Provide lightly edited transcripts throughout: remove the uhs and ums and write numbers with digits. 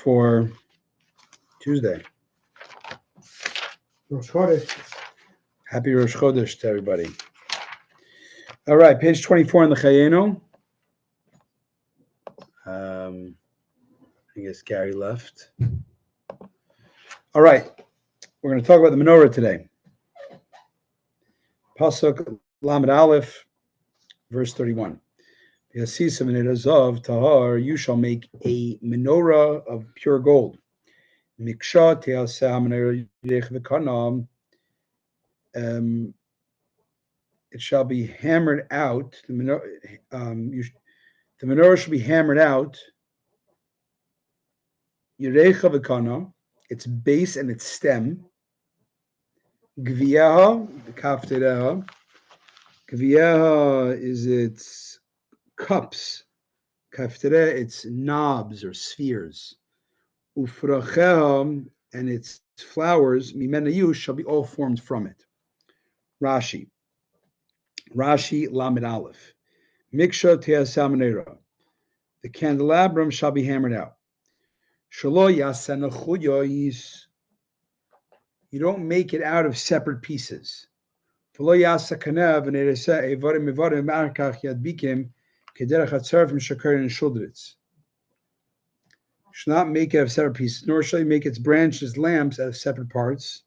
for Tuesday. Rosh Chodesh. Happy Rosh Chodesh to everybody. All right, page 24 in the Chayenu. I guess Gary left. All right, we're going to talk about the menorah today. Pasuk Lamed Aleph, verse 31. Yasisa of tahar, you shall make a menorah of pure gold. Miksha te'aseh menorah yirech v'kanam. It shall be hammered out. The menorah shall be hammered out. Yirecha v'kana, its base and its stem. Gviyaha, kaftereha. Gviyaha is its cups. Kaftereha, its knobs or spheres. Ufracheha, and its flowers, mimenayu, shall be all formed from it. Rashi Lamed Aleph. Miksha te'aseh menorah. The candelabrum shall be hammered out. Shelo yaseh nechuyos. You don't make it out of separate pieces. V'lo yaseh kanev v'nereseh evarim evarim arkach yadbikim kederach hatzarfim shakarin and shuldritz. You should not make it out of separate pieces, nor shall you make its branches lamps out of separate parts,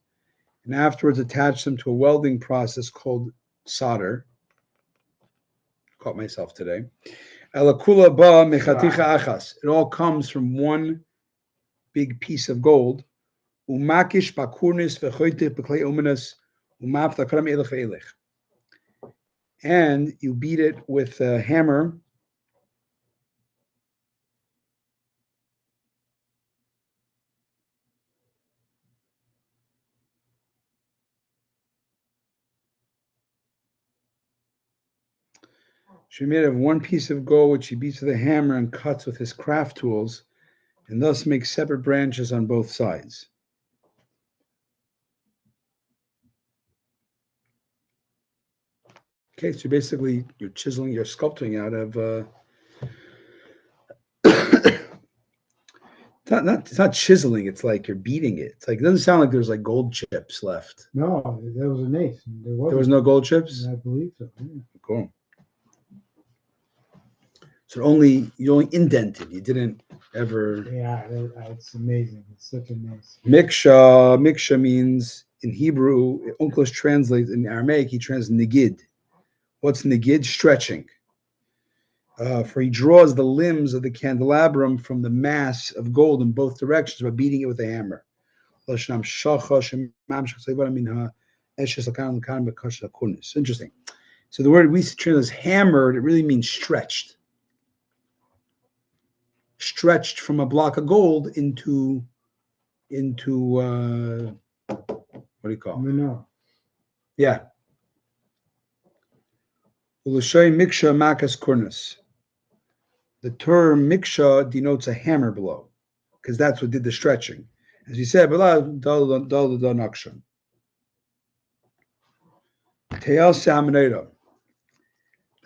and afterwards attach them to a welding process called solder. Caught myself today. Elakula ba mechaticha achas. It all comes from one big piece of gold. Umakish bakurnis v'choytich b'klei umenas umaf takram elech ve'elech. And you beat it with a hammer. She made of one piece of gold, which he beats with a hammer and cuts with his craft tools, and thus makes separate branches on both sides. Okay, so basically you're chiseling, you're sculpting out of it's not chiseling, it's like you're beating it. It's like, it doesn't sound like there's like gold chips left. No, there was an ace. There was no gold chips? I believe so. Yeah. Cool. So you only indented. You didn't ever. Yeah, it's amazing. It's such a nice. Miksha means in Hebrew. Onkelos translates in Aramaic. He translates negid. What's negid? Stretching. For he draws the limbs of the candelabrum from the mass of gold in both directions by beating it with a hammer. Interesting. So the word we translate as hammered, it really means stretched. Stretched from a block of gold into what do you call it? No. Yeah. Miksha makas kurnas. The term miksha denotes a hammer blow, because that's what did the stretching. As you said, the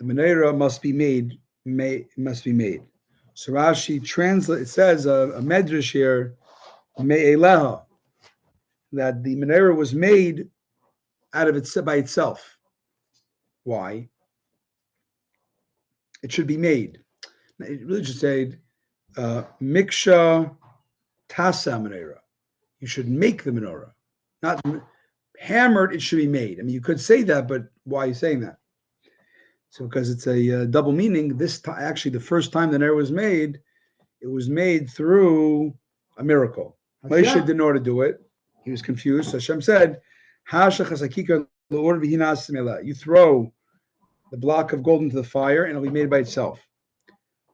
menorah must be made. So Rashi translates. It says a medrash here, me'eleha, that the menorah was made out of it by itself. Why? It should be made. It really should say miksha tasa menorah. You should make the menorah, not hammered. It should be made. I mean, you could say that, but why are you saying that? So because it's a double meaning. This actually, the first time the menorah was made, it was made through a miracle. Moshe didn't know how to do it. He was confused. So Hashem said, you throw the block of gold into the fire and it'll be made by itself.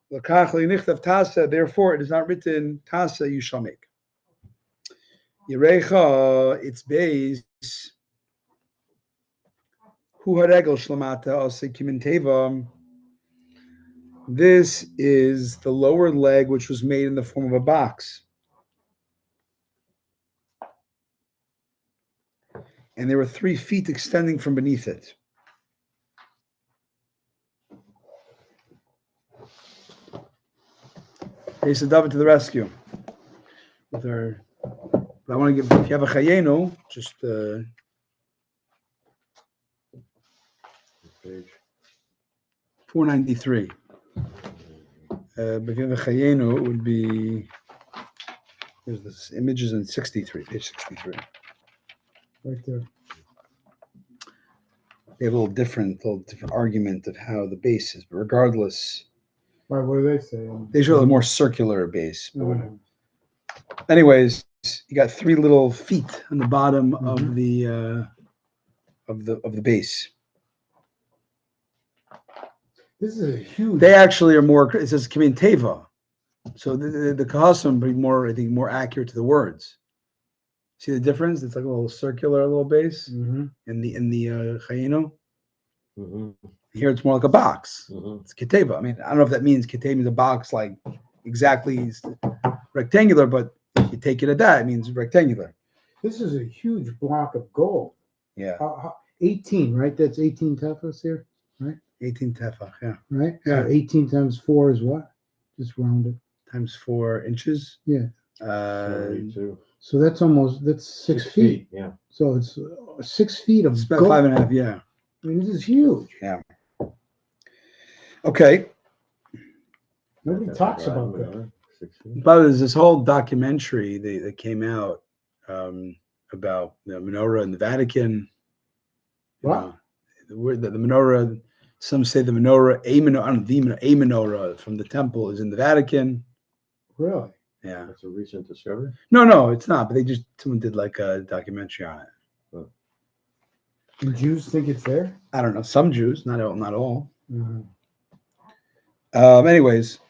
Therefore, it is not written, Tasa you shall make. Yerecha, its base, this is the lower leg, which was made in the form of a box. And there were 3 feet extending from beneath it. David to the rescue. with our. But I want to give. If you have a chayenu, just Page. 493. But if you have a chayenu, it would be. There's this images in 63, page 63. Right there. They have a little different argument of how the base is, but regardless, Right, what do they say? they show a more circular base. But Uh, anyways, you got three little feet on the bottom Mhm. of the base. this is a huge. They actually are more. It says Kimin Teva, so the Kahasim be more, I think, more accurate to the words. See the difference? It's like a little circular, little base Mhm. in the Chayinu. Mm-hmm. Here it's more like a box. Mm-hmm. It's Keteva. I mean, I don't know if that means Keteva is a box like exactly rectangular, but if you take it at that, it means rectangular. This is a huge block of gold. Yeah, 18, right? That's 18 tefas here, 18 tefach. Yeah, right? Yeah. So 18 times 4 is what? Just round it. times 4 inches. Yeah. 72. So that's 6 feet. Yeah. So it's 6 feet of It's about gold. 5.5. Yeah. I mean, this is huge. Okay. Nobody talks about that. Whatever. 6 feet. But there's this whole documentary that came out about the menorah in the Vatican. You What? know, the menorah. Some say the menorah, a menorah from the temple is in the Vatican. Really? Yeah. That's a recent discovery. No, it's not. But someone did like a documentary on it. And Jews think it's there? I don't know. Some Jews, not all. Mhm. Anyways,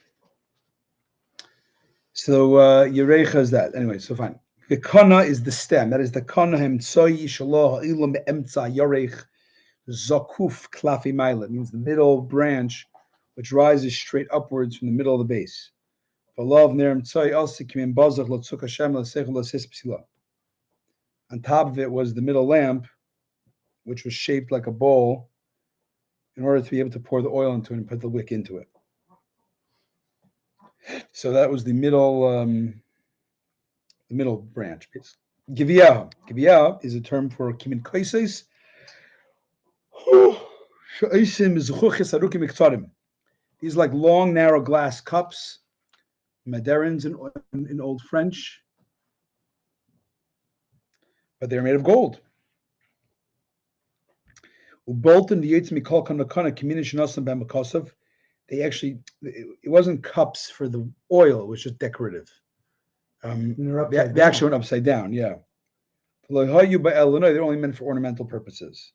so Yerecha is that. Anyway, so fine. The kana is the stem. That is the kana hemtsoyi shaloh ilam beemtza yorech zakuf klafi maila. It means the middle branch, which rises straight upwards from the middle of the base. On top of it was the middle lamp, which was shaped like a bowl, in order to be able to pour the oil into it and put the wick into it. So that was the middle branch. Giviyah is a term for kimin kaises. These are like long, narrow glass cups, maderins in Old French, but they're made of gold. They actually, it wasn't cups for the oil, it was just decorative. They actually went upside down, yeah. They're only meant for ornamental purposes.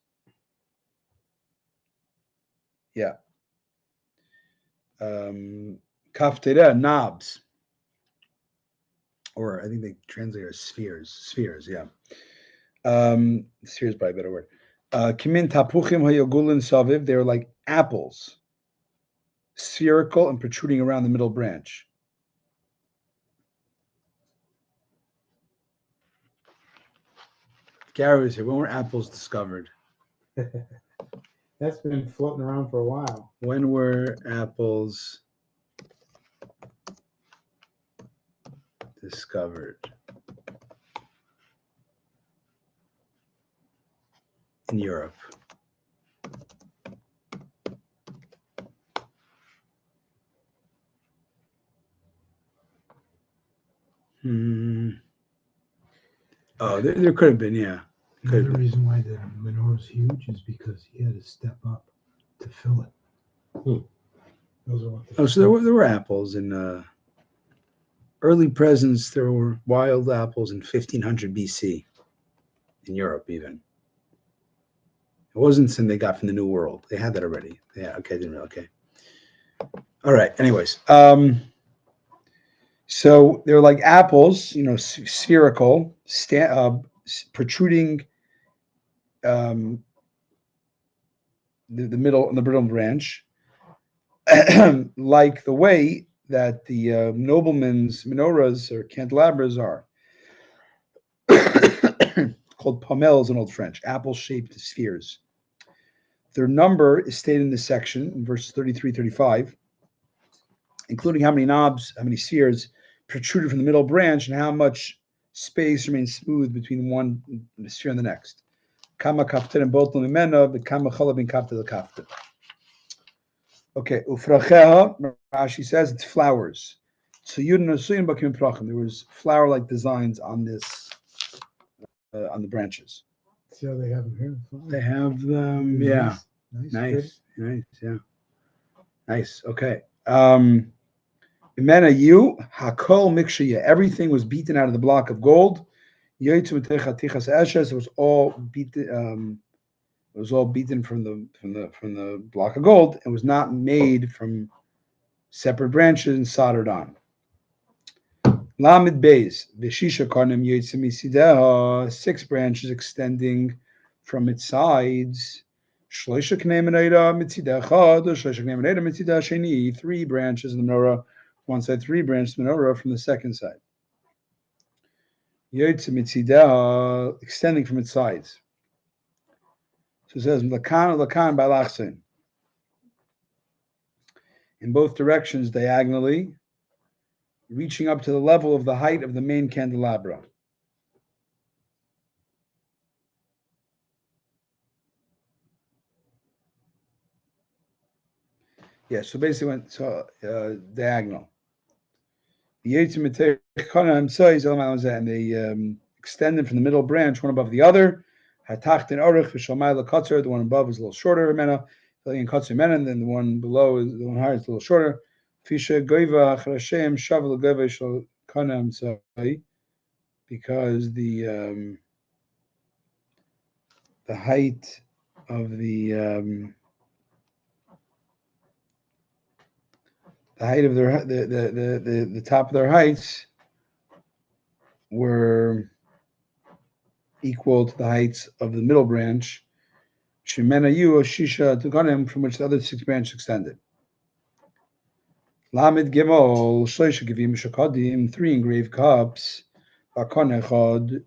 Yeah. Kaftera, knobs. Or I think they translate as spheres. Spheres, yeah. Spheres is probably a better word. Kimin tapuchim hayogulin saviv. They're like apples, spherical and protruding around the middle branch. Gary was here. When were apples discovered? That's been floating around for a while. When were apples discovered? In Europe. Oh, there could have been, yeah. The reason why the menorah is huge is because he had to step up to fill it. Those are what So there were apples in early presents. There were wild apples in 1500 BC in Europe, even. It wasn't something they got from the New World. They had that already. Yeah, okay, didn't really, okay. All right, anyways. So they're like apples, spherical, protruding the middle branch, like the way that the noblemen's menorahs or candelabras are. Called pomelles in Old French, apple-shaped spheres. Their number is stated in this section in verses 33, 35, including how many knobs, how many spheres protruded from the middle branch and how much space remains smooth between one sphere and the next. Kama kaftir and both limena, the kama cholabin kaftir the kaftir. Okay, ufracheha, Rashi says it's flowers. So there was flower-like designs on this, on the branches. See how they have them here? They have them, yeah. Nice, yeah. Nice, okay. Imena you, hakol mikshiya, everything was beaten out of the block of gold. It was all beaten. It was all beaten from the block of gold. It was not made from separate branches and soldered on. Lamed Beis, Vishisha Karnim Yitzimisideha, 6 branches extending from its sides. Shloisha Knemeneda Mitzideh Chad, Shloisha Knemeneda Mitzideh Sheni, 3 branches in the menorah, one side, 3 branches in the menorah from the second side. Yitzimisideha, extending from its sides. So it says, Lakan Balachsin. In both directions, diagonally, reaching up to the level of the height of the main candelabra. Yeah, so basically went diagonal. And they extended from the middle branch, one above the other. The one above is a little shorter, and then the one below is the one higher is a little shorter. Because the height of the top of their heights were equal to the heights of the middle branch, from which the other 6 branches extended. Lamed Gimel, Shloisha Givim Shakadim, 3 engraved cups, Bakon Echad,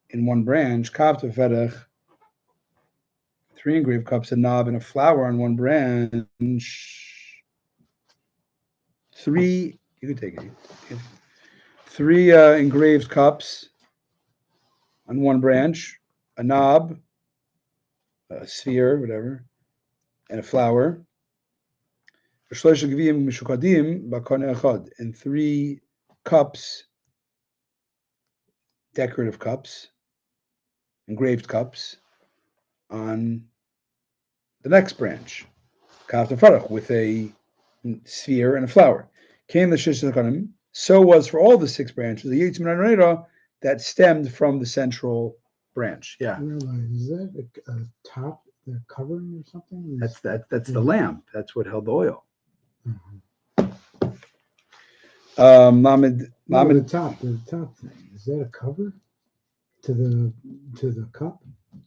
in one branch, Kav Teferech, 3 engraved cups, a knob and a flower on one branch. 3, you can take it. 3 engraved cups on one branch, a knob, a sphere, whatever, and a flower. And 3 cups, decorative cups, engraved cups, on the next branch, with a sphere and a flower. So was for all the 6 branches, the Yitzim that stemmed from the central branch. Yeah. Is that a top, the covering or something? That's the lamp. That's what held the oil. The top thing, is that a cover to the cup?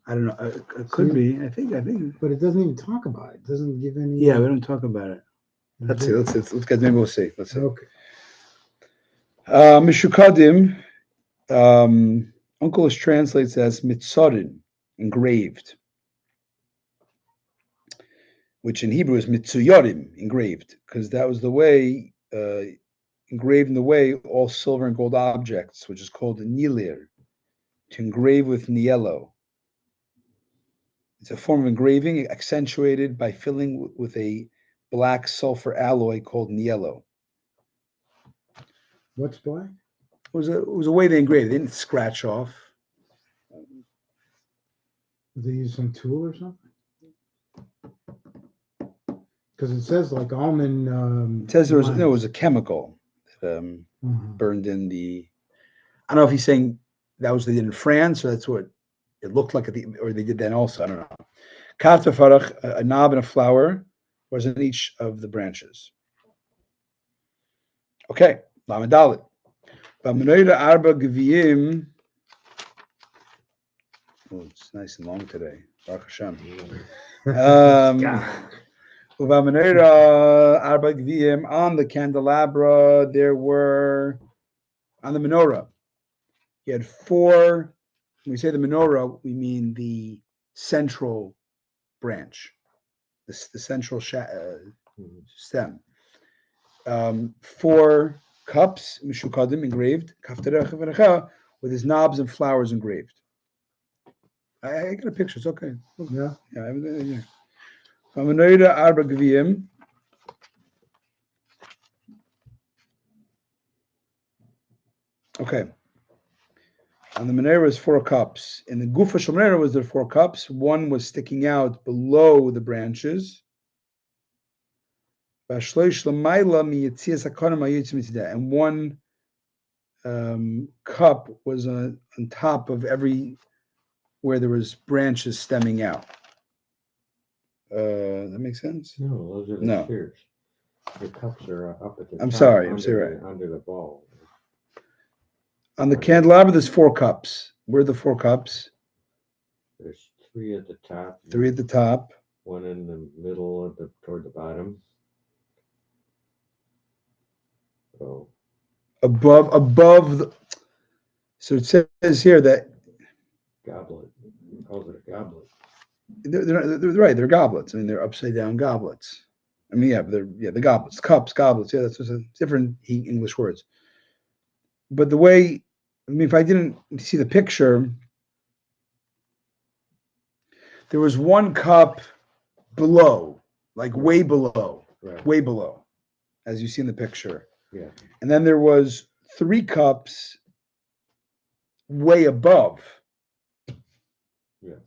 I don't know. It could be. I think. But it doesn't even talk about it. It doesn't give any. Yeah, we don't talk about it. Let's see. Let's get. Maybe we'll see. Let's see. Okay. Mishukadim. Uncle translates as mitzorin, engraved, which in Hebrew is mitzuyorim, engraved, because that was the way, engraved in the way all silver and gold objects, which is called nilir, to engrave with niello. It's a form of engraving accentuated by filling with a black sulfur alloy called niello. What's black? It was a way they engraved. They didn't scratch off. Did they use some tool or something? Because it says like almond. It says it was a chemical that burned in the. I don't know if he's saying that was what they did in France, or that's what it looked like or they did then also. I don't know. Kata farach, a knob and a flower, was in each of the branches. Okay, Lamadalit. B'menorah arba geviyim. Oh, it's nice and long today. Baruch Hashem. B'menorah arba geviyim, on the candelabra there were, on the menorah, you had 4. When we say the menorah, we mean the central branch, the central stem. 4 cups, mishukadim, engraved, with his knobs and flowers engraved. I got a picture. It's okay. Yeah. Yeah, I have it, yeah. Hamanoida arba gviyim. Okay. On the menorah is 4 cups. In the gufa shel menorah was there 4 cups. One was sticking out below the branches. And one cup was on top of every where there was branches stemming out. That makes sense? No, those are the No. spheres. The cups are up at the I'm top. sorry, I'm under sorry. Under the ball. On the candelabra, there's 4 cups. Where are the 4 cups? There's 3 at the top. 3 at the top. 1 in the middle, toward the bottom. So Above the, so it says here that goblet. He calls it a goblet. they're right. They're goblets. I mean, they're upside down goblets. I mean, yeah, the goblets, cups, goblets. Yeah, that's just a different English words. But the way, I mean, if I didn't see the picture, there was 1 cup below, like way below, Right. way below, as you see in the picture. Yeah. And then there was 3 cups way above. Yes.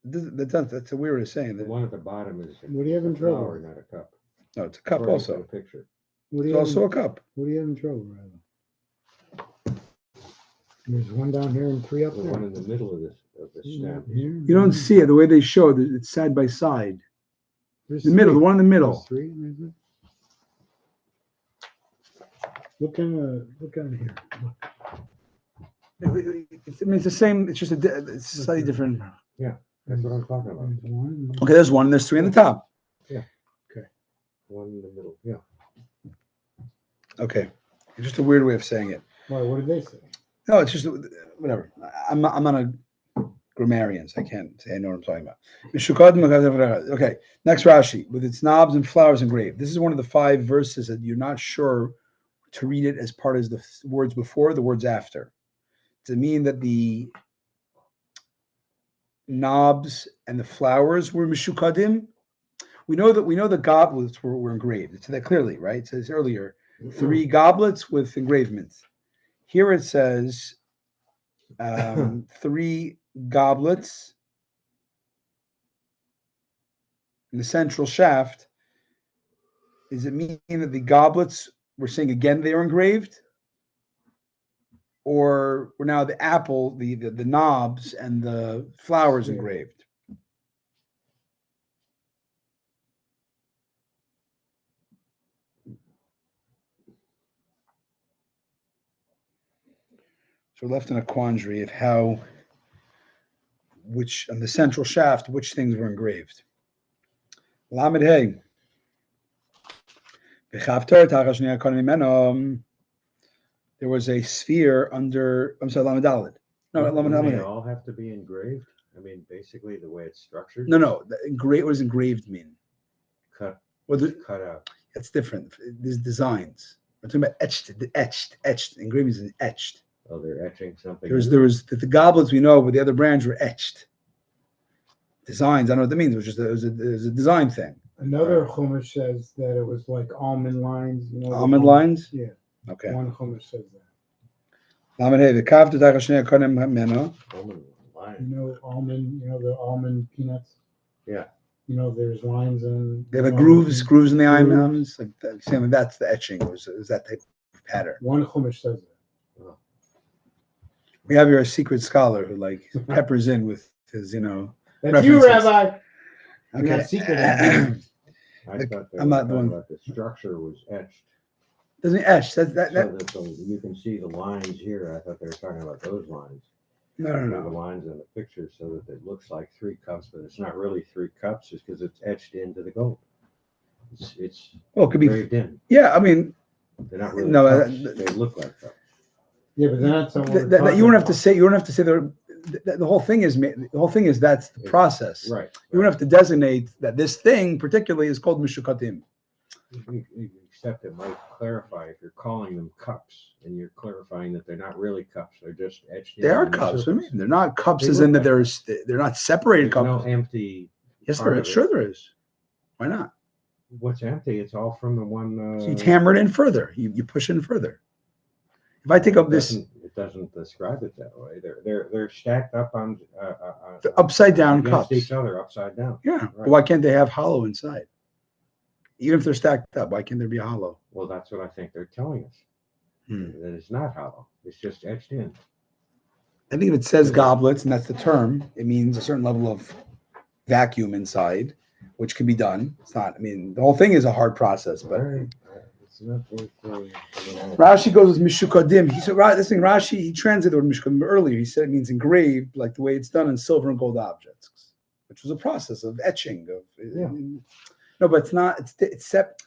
That's a weird way of saying The that. one at the bottom is What do you have in a flower, trouble? not a cup. No, it's a cup According to also. the picture. What do It's you also have? a cup. What do you have in trouble, rather? There's 1 down here and 3 up The there. one in the middle of the stem. Here, You don't see it the way they show it. It's side by side. There's The middle, the 3. one in the There's middle. 3. There's it. Look in here. I mean, it's the same. It's just it's slightly different. That's what I'm talking about. There's 1. Okay, there's 1 and there's 3 on the top. One in the middle. Yeah. Okay, it's just a weird way of saying it. Why? What did they say? No, it's just whatever. I'm not a grammarian, so I can't say I know what I'm talking about. Okay, next Rashi with its knobs and flowers engraved. This is one of the 5 verses that you're not sure to read it as part of the words before, the words after. Does it mean that the knobs and the flowers were mishukadim? We know the goblets were engraved. It said that clearly, right? It says earlier 3 goblets with engravements. Here it says 3 goblets in the central shaft. Does it mean that the goblets, we're saying again they are engraved? Or were now the apple, the knobs and the flowers engraved? So we're left in a quandary of which on the central shaft, which things were engraved. Lamed Hey. There was a sphere under, I'm sorry, Lamed Daled. No, Lamed Don't they Daled. all have to be engraved? I mean, basically the way it's structured. No. What does engraved mean? Cut. Well, Cut out. that's different. There's designs. I'm talking about etched. Engraving is etched. Oh, they're etching something. There was the goblets we know, but the other brands were etched. Designs, I don't know what that means. It was a design thing. Another Chumash says that it was like almond lines. You know, Almond lines? Yeah. Okay. One Chumash says that. Lamed Hey, the kav to dachashnei konem hameno. Almond You line. know, almond. You know the almond peanuts. Yeah. You know, there's lines and. They have grooves in the almonds. Like that, same. That's the etching. It was that type of pattern. One Chumash says that. We have your secret scholar who like peppers in with his, That's you, references. Rabbi. Okay. Not secret. I thought they I'm were not the talking one. about the structure was etched. Doesn't etch. So that you can see the lines here. I thought they were talking about those lines. No. They're the lines in the picture so that it looks like 3 cups, but it's not really 3 cups just because it's etched into the gold. It's Well, it could be. engraved in. Yeah, I mean, They're not really No, cups. They look like cups. Yeah, but that's what we're you don't talking have about. to say. You don't have to say the whole thing is. The whole thing is that's the process. Right. You don't have to designate that this thing particularly is called mishukatim. Except it might clarify if you're calling them cups and you're clarifying that they're not really cups. They're just etched in. They are on the cups. I surface. mean, they're not cups They as in look that like they're not separated There's cups. no empty. Yes, part there of is. it. Sure, there is. Why not? What's empty? It's all from the one. So you hammer it in further. You push it in further. If I take up this It doesn't describe it that way. They're stacked up on upside down against cups, each other, upside down. yeah. Right. But why can't they have hollow inside? Even if they're stacked up, why can't there be a hollow? Well, that's what I think they're telling us. That it's not hollow. It's just etched in. I think if it says goblets, and that's the term, it means a certain level of vacuum inside, which can be done. It's not. I mean, the whole thing is a hard process, but. Right. It's not Rashi goes with mishukadim. He said this thing. Rashi he translated the word mishukadim earlier. He said it means engraved, like the way it's done in silver and gold objects, which was a process of etching. No, but it's not. It's not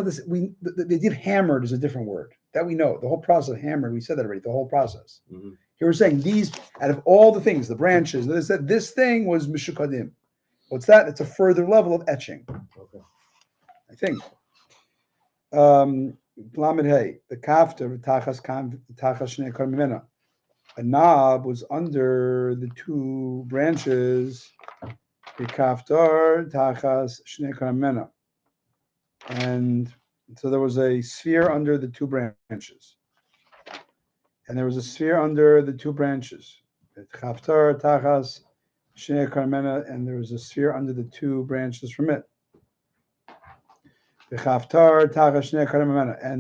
this. They did hammered is a different word that we know. The whole process of hammered. We said that already. The whole process. Mm-hmm. Here we're saying these out of all the things, the branches. They said this thing was mishukadim. What's that? It's a further level of etching. Okay. I think. Lamed Hey, the kafta tachas shnei kol mimena. A knob was under the two branches. The kaftar tachas shnei kol mimena, and so there was a sphere under the two branches, and there was a sphere under the two branches. The kaftar tachas shnei kol mimena, and there was a sphere under the two branches from it. And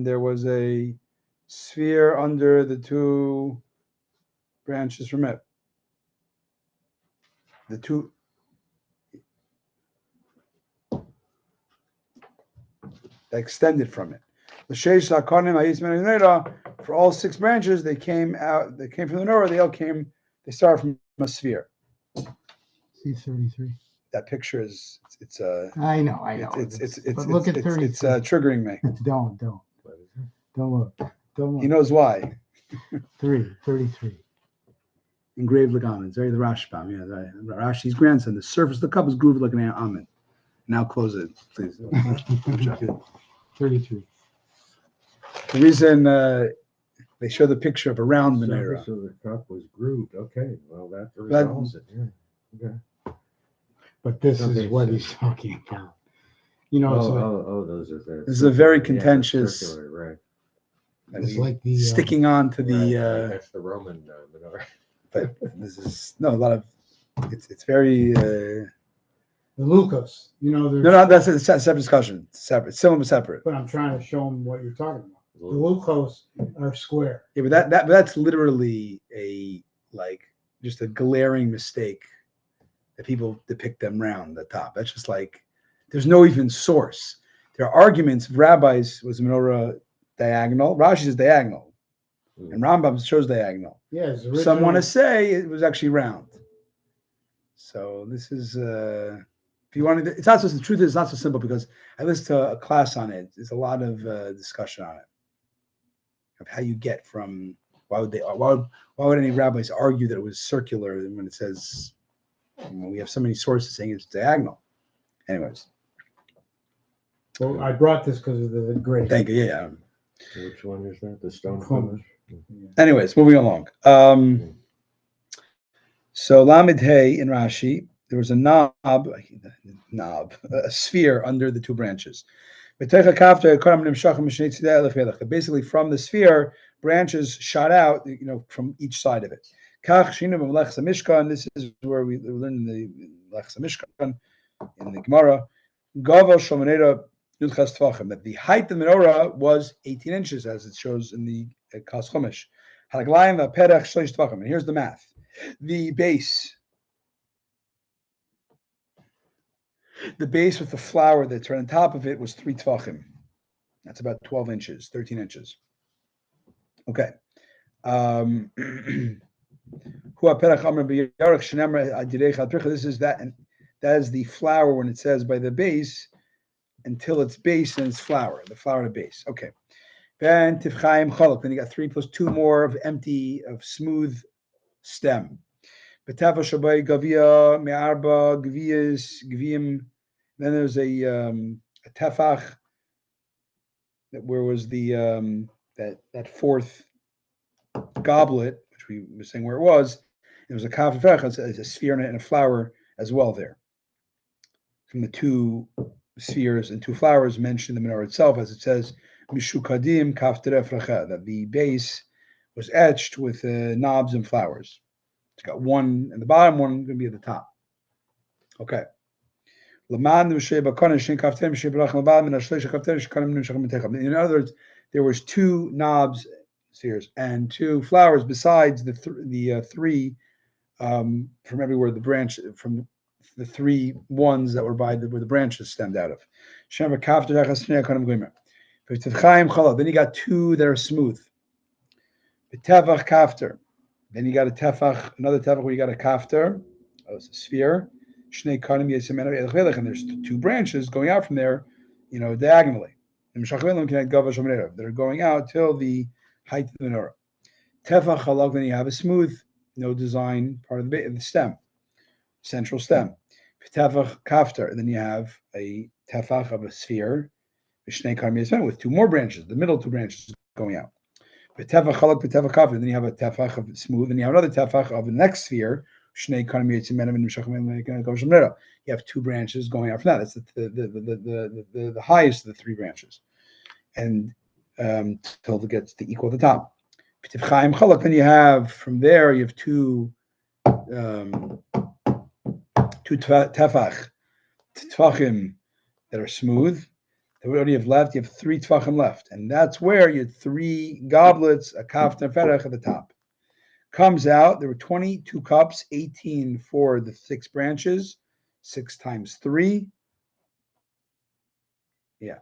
there was a sphere under the two branches from it. The two that extended from it. For all six branches, they came out. They came from the menorah. They started from a sphere. C33. That picture is it's I know. But look at 33. It's triggering me. Don't look. He knows why. 33. Engraved like almonds. Very the Rashbam. Yeah, Rashi's grandson. The surface of the cup is grooved like an almond. Now close it, please. 33. The reason they show the picture of a round menorah. So the cup was grooved. Okay, well that resolves it. Yeah. Okay. But this is what he's talking about. You know, those are the. This is a very contentious. Circular, right. It's like the sticking on to the. Right, that's the Roman menorah. But this is a lot of. It's very. The Lucas, no, that's a separate discussion. Separate, similar, separate. But I'm trying to show him what you're talking about. The Lucas are square. Yeah, but that's literally just a glaring mistake that people depict them round the top. That's just like there's no even source. There are arguments of rabbis was menorah diagonal. Rashi says diagonal, and Rambam shows diagonal. Yes, some want to say it was actually round. So this is. If you want to, it's not so. The truth is, it's not so simple because I listened to a class on it. There's a lot of discussion on it of how you get from why would any rabbis argue that it was circular when it says we have so many sources saying it's diagonal. Anyways, well, I brought this because of the grade. Thank you. Yeah. Which one is that? The stone Chumash. Anyways, moving along. So Lamed Hey in Rashi. There was a a sphere under the two branches. Basically, from the sphere, branches shot out, from each side of it. And this is where we learn in the Lechsa Mishkan, in the Gemara, that the height of the menorah was 18 inches, as it shows in the Kas Chumash. And here's the math. The base with the flower that's right on top of it was 3 tvachim. That's about 12 inches, 13 inches. Okay. This is that, and that is the flower when it says by the base until its base and its flower, the flower to base. Okay. Then you got 3 plus 2 more of smooth stem. Then there's a tefach where was the that fourth goblet, which we were saying where it was. There was a kaf v'ferach, a sphere and a flower as well there. From the two spheres and two flowers mentioned in the menorah itself, as it says, mishukadim kaf terefracha, that the base was etched with knobs and flowers. It's got one in the bottom, one going to be at the top. Okay. In other words, there was two knobs, spheres, and two flowers besides the three from everywhere the branch from the three ones that were where the branches stemmed out of. Then you got two that are smooth. Then you got a tefach, another tefach where you got a kafter, a sphere. And there's two branches going out from there, diagonally. That are going out till the height of the menorah. Tefach halak, then you have a smooth, no design part of the stem, central stem. Tefach kafter, then you have a tefach of a sphere, with two more branches, the middle two branches going out. Tefach halak, tefach kafter, then you have a tefach of smooth, and you have another tefach of the next sphere. You have two branches going out from that. That's the highest of the three branches, and till it gets to equal the top. Then you have from there you have two tefachim that are smooth. That we already have left. You have three tefachim left, and that's where you had three goblets, a kaf and a ferach at the top. Comes out, there were 22 cups, 18 for the 6 branches, 6 times 3. Yeah.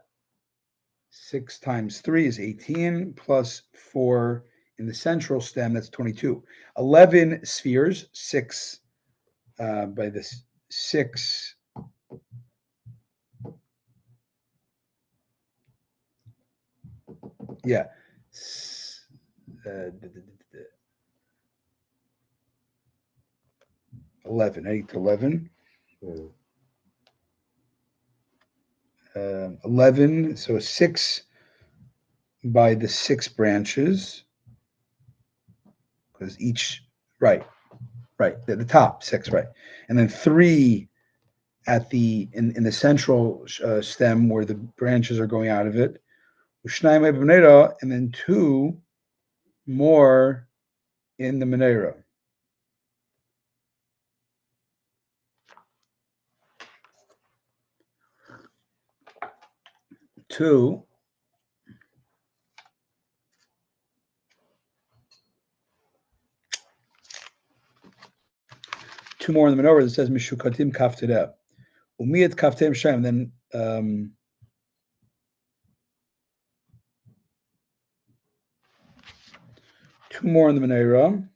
6 times 3 is 18, plus 4 in the central stem, that's 22. 11 spheres, 6 by the 6. Yeah. 11, 8 to 11. 11, so 6 by the 6 branches, because each, right, the top 6, right, and then 3 at the in the central stem where the branches are going out of it, and then 2 more in the menorah. Two more in the menorah that says mishukatim kaftera. Umiyat kaftem shem. Then 2 more in the menorah.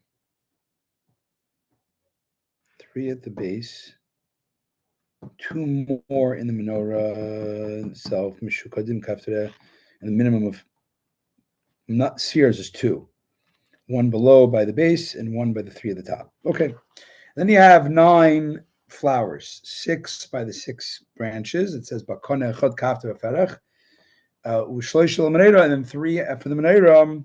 3 at the base. 2 more in the menorah itself. Mishukadim kaftera, and the minimum of not spheres is 2. 1 below by the base and 1 by the 3 at the top. Okay. Then you have 9 flowers, 6 by the 6 branches. It says bakone echad kafter v'ferach, u'shloish l'menorah, and then 3 for the menorah.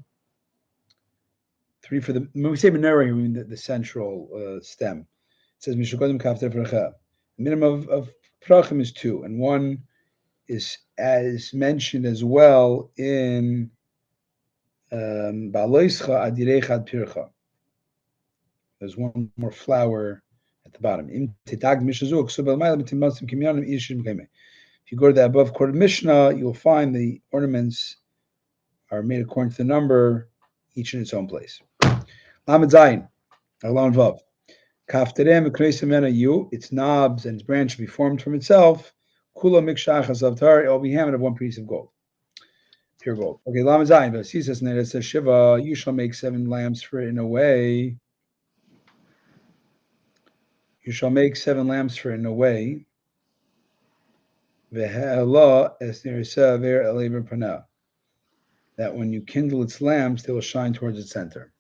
3 for the, when we say menorah, we mean the central stem. It says mishukadim kafter v'ferach. The minimum of prachim is 2, and 1 is as mentioned as well in ba'aloischa adirech ad pircha. There's 1 more flower at the bottom. If you go to the above quoted Mishnah, you'll find the ornaments are made according to the number, each in its own place. Lamed Zayin, Alon Vav. Kafterem v'knei yu, its knobs and its branch should be formed from itself. Kula mikshachas avtar, it will be hammered of 1 piece of gold. Pure gold. Okay, Lamed Zayin, but he says, it says, Shiva, you shall make 7 lamps for it in a way. You shall make 7 lamps for it in a way that when you kindle its lamps, they will shine towards its center.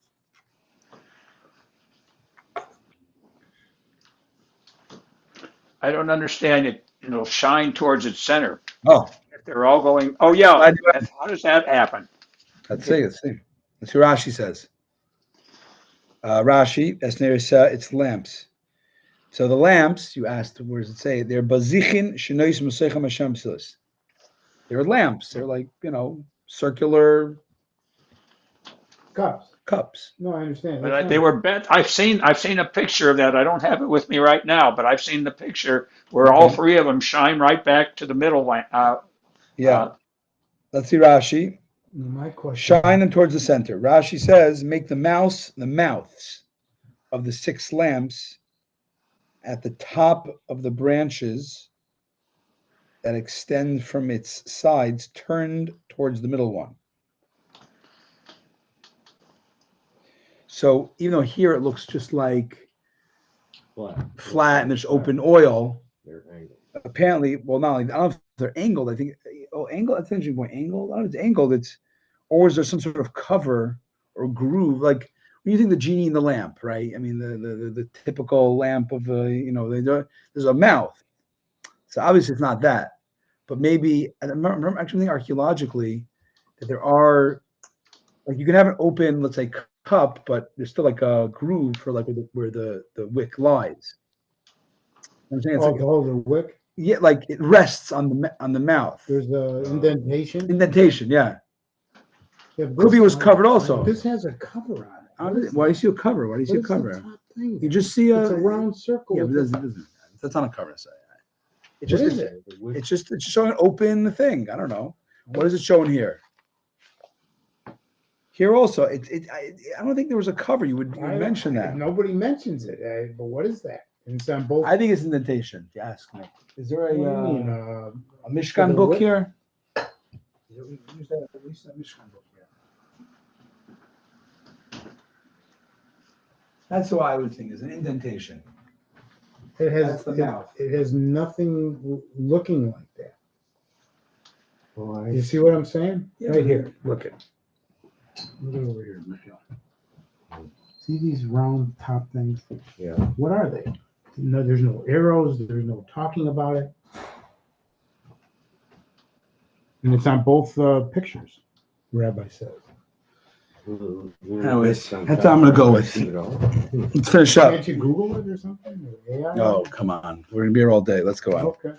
I don't understand it. It'll shine towards its center. Oh, They're all going, oh yeah, Why do I- how does that happen? Let's see. Let's see. Let's see what Rashi says. Rashi, it's lamps. So the lamps, you asked, where does it say? They're bazichin shenois musechem Hashem silas. They're lamps. They're like, circular Cups. cups. No, I understand. But they were bent. I've seen a picture of that. I don't have it with me right now, but I've seen the picture where all Okay. three of them shine right back to the middle line. Yeah. Let's see Rashi. My question. Shine them towards the center. Rashi says, make the mouths of the 6 lamps at the top of the branches that extend from its sides turned towards the middle one. So even though here it looks just like flat and there's open oil, They're angled. apparently, well, not only, I don't know if they're angled. I think, angled, that's an interesting point. Angled? I don't know if it's angled. Or is there some sort of cover or groove? Like when you think the genie in the lamp, right? I mean, the typical lamp of, there's a mouth. So obviously it's not that. But maybe, I remember actually thinking archaeologically that there are, like you can have an open, let's say, cup, but there's still like a groove for like where the wick lies. I'm saying it's Oh, like, to hold the wick. yeah, like it rests on the mouth. There's a indentation. Indentation, yeah. Yeah, Could be it was covered also. This has a cover on it. Why do you see a cover? Why do you see a What is the cover? top thing? You just see It's a round circle. Yeah, but with that's not a cover. It's What just is it? it's showing an open thing. I don't know. What is it showing here? Here also, I don't think there was a cover. You would mention that. Nobody mentions it. But what is that? And it's on both. I think it's indentation. If you ask me, is there What do you mean? a For Mishkan the book wick? here? We use that at least a Mishkan book here. That's what I would think is an indentation. It has That's the mouth. It has nothing looking like that. Oh, You see what I'm saying? Yeah, Right here. Look it. Look it over here, Michael. See these round top things? Yeah. What are they? No, there's no arrows. There's no talking about it. And it's on both pictures, Rabbi says. Anyways, that's what I'm going to go with. Let's finish up. Can't you Google it or something? Or AI? No, come on. We're going to be here all day. Let's go on. Okay.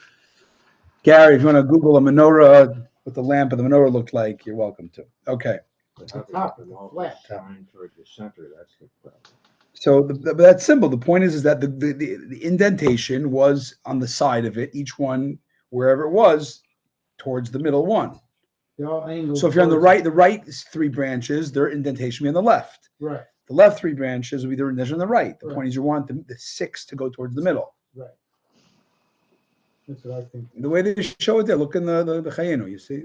Gary, if you want to Google a menorah, what the lamp of the menorah looked like, you're welcome to. Okay. The top, flat. Shine towards the center. That's the problem. So that's simple. The point is that the indentation was on the side of it, each one, wherever it was, towards the middle one. They're all angled. So if you're on the right 3 branches, their indentation will be on the left. Right. The left 3 branches will be their indentation on the right. The Right. point is you want the 6 to go towards the middle. Right. That's what I think. The way they show it there, look in the Chayenu, you see,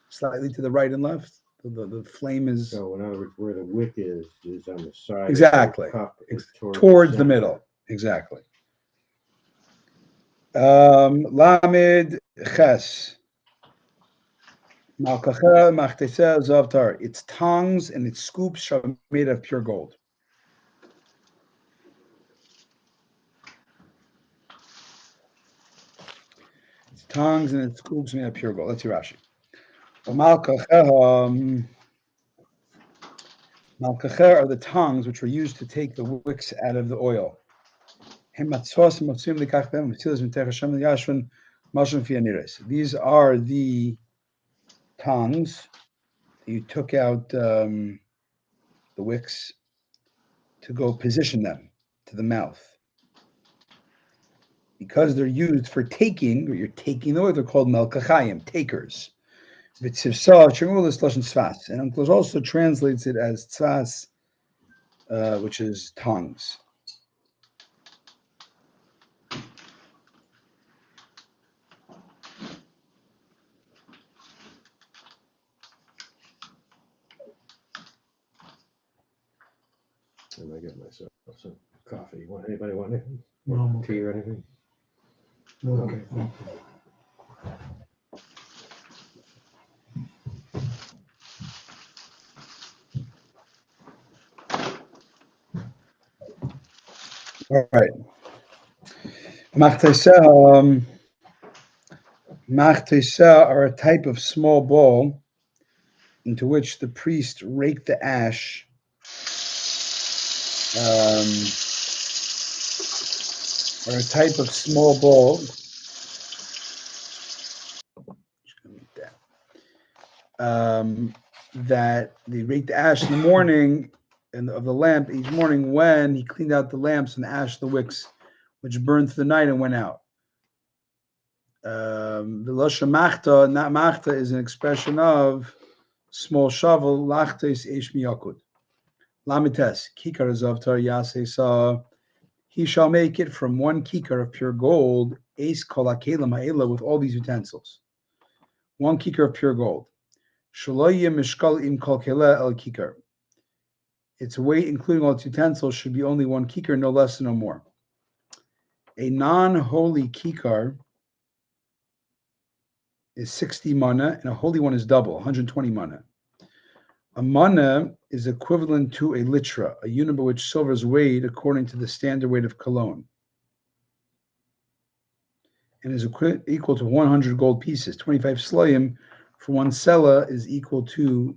slightly to the right and left. The flame is So in other words, where the wick is on the side. Exactly. Of the cup is towards the center. middle. Exactly. Lamed Ches. Its tongs and its scoops shall be made of pure gold. Its tongs and its scoops made of pure gold. That's your Rashi. Malkacher are the tongs which were used to take the wicks out of the oil. These are the tongs. You took out the wicks to go position them to the mouth. Because they're used for taking, or you're taking the oil, they're called melkachayim, takers. And Uncles also translates it as tzvas, which is tongues. And I get myself some coffee. Anybody want anything? Well, Tea or anything? Okay. All right. Machtesa are a type of small ball into which the priest raked the ash. Or a type of small ball. That they rake the ash in the morning of the lamp each morning when he cleaned out the lamps and the ash of the wicks, which burned through the night and went out. The lashon machta, not machta, is an expression of small shovel. Lachta is eish miyakud. Lamites kikar of tar yaseh. He shall make it from one kikar of pure gold, ace kol hakela ma'ela, with all these utensils. One kikar of pure gold. Shaloye mishkal im kol kela el kikar. Its weight, including all its utensils, should be only one kikar, no less and no more. A non-holy kikar is 60 mana, and a holy one is double, 120 mana. A mana is equivalent to a litra, a unit by which silver is weighed according to the standard weight of cologne, and is equal to 100 gold pieces. 25 slayim for one sela is equal to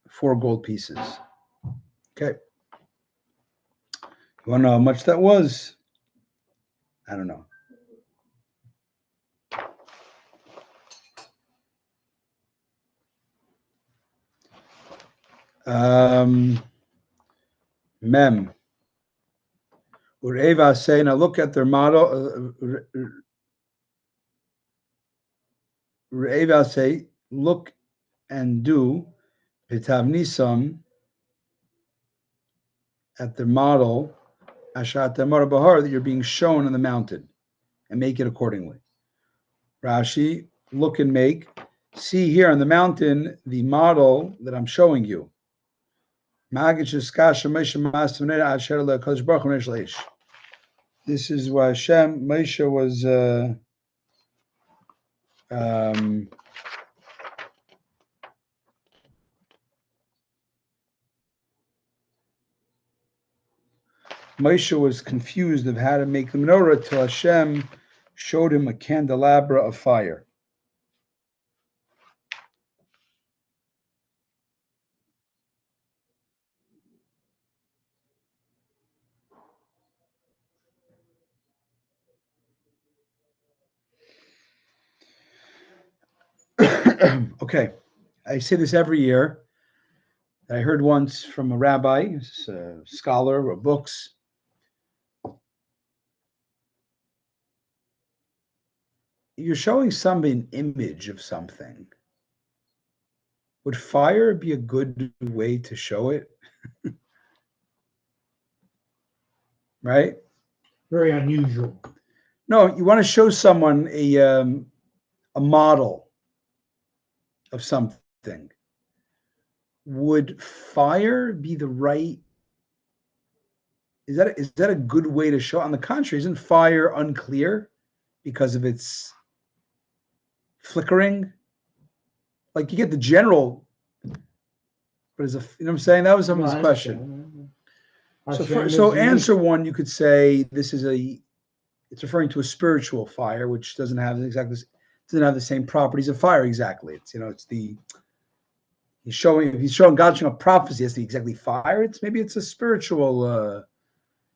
4 gold pieces. Okay. You want to know how much that was? I don't know. Mem. Ureva say, now look at their model. Ureva say, look and do pitavnisam at their model ashat amar bahar that you're being shown on the mountain, and make it accordingly. Rashi, look and make. See here on the mountain the model that I'm showing you. This is why Hashem, Moshe was Moshe was confused of how to make the menorah till Hashem showed him a candelabra of fire. Okay, I say this every year. I heard once from a rabbi, a scholar of books. You're showing somebody an image of something. Would fire be a good way to show it? Right? Very unusual. No, you want to show someone a model of something. Would fire be the right? Is that a good way to show? On the contrary, isn't fire unclear because of its flickering? Like you get the general, but you know what I'm saying? That was someone's question. So answer one, you could say this is it's referring to a spiritual fire, which doesn't have the same properties of fire exactly. It's he's showing God showing a prophecy as the exactly fire. It's a spiritual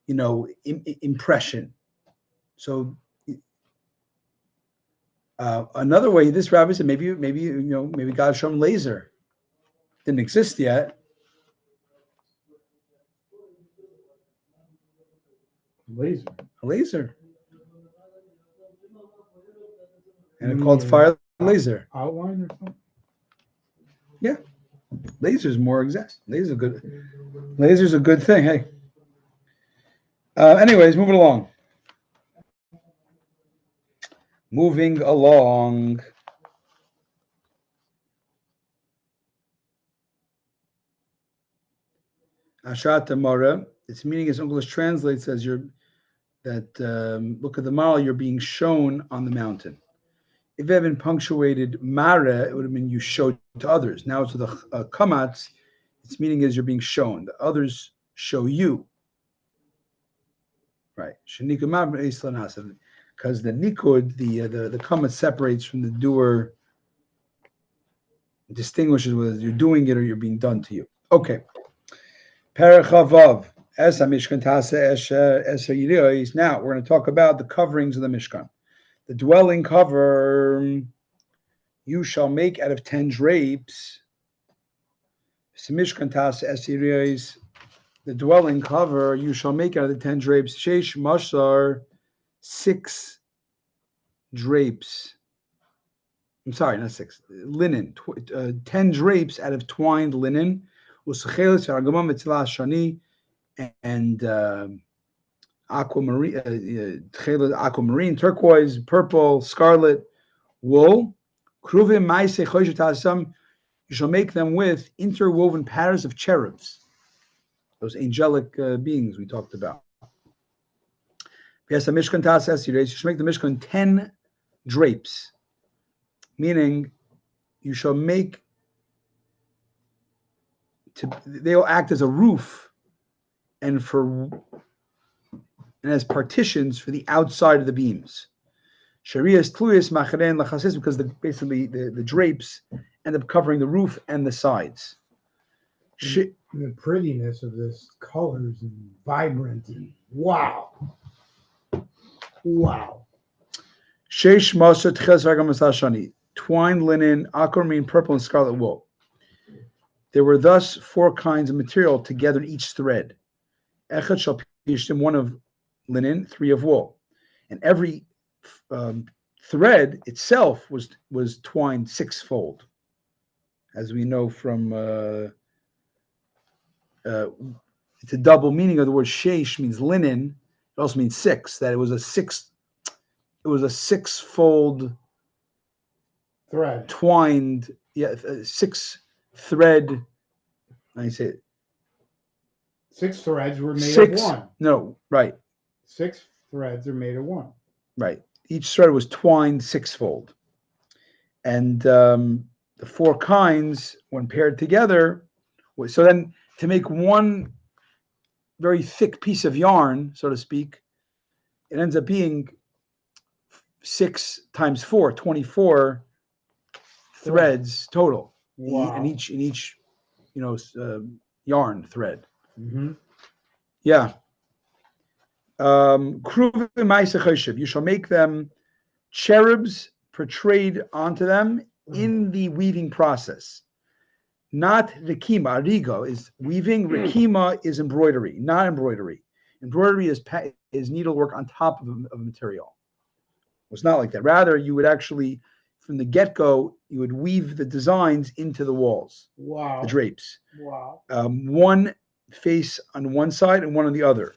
impression. So another way, this rabbi said maybe God showed him laser. Didn't exist yet. A laser. And it called fire laser. Outline or something? Yeah. Laser's more exact. Laser's a good thing. Hey. Anyways, moving along. Ashat Mara. Its meaning is English translates as look at the model you're being shown on the mountain. If it had been punctuated Mara, it would have been you showed to others. Now it's with a kamatz. Its meaning is you're being shown. The others show you. Right. because the nikud, the kama separates from the doer, distinguishes whether you're doing it or you're being done to you. Okay. Perechavav. Now we're going to talk about the coverings of the Mishkan. The dwelling cover you shall make out of 10 drapes. The dwelling cover you shall make out of the 10 drapes. Sheish mashar, 6 drapes. I'm sorry, not 6. Linen. 10 drapes out of twined linen. And aquamarine, turquoise, purple, scarlet wool. You shall make them with interwoven patterns of cherubs, those angelic beings we talked about. You should make the Mishkan 10 drapes, meaning you shall make, they'll act as a roof and as partitions for the outside of the beams. Sharias tluyas macharen lachasis, because basically the drapes end up covering the roof and the sides. And the prettiness of this colors and vibrant and wow. Sheish Masa Tches Ragam Masashani, twined linen, aquamarine, purple, and scarlet wool. There were thus 4 kinds of material together in each thread. Echad shal pishtim, 1 of linen, 3 of wool, and every thread itself was twined 6-fold, as we know from. It's a double meaning of the word sheish, means linen. It also means 6. That it was a 6-fold thread twined, 6 thread. I say it. 6 threads were made of 1. No, right. 6 threads are made of 1. Right. Each thread was twined 6-fold, and the 4 kinds, when paired together, so then to make one very thick piece of yarn, so to speak, it ends up being 6 times 4, 24 threads total. Wow. In each yarn thread. Mm-hmm. Yeah. You shall make them cherubs portrayed onto them in the weaving process. Not rikima. Arigo is weaving. Rikima is embroidery, not embroidery. Embroidery is needlework on top of a material. It's not like that. Rather, you would actually, from the get-go, you would weave the designs into the walls. Wow. The drapes. Wow. One face on one side and one on the other.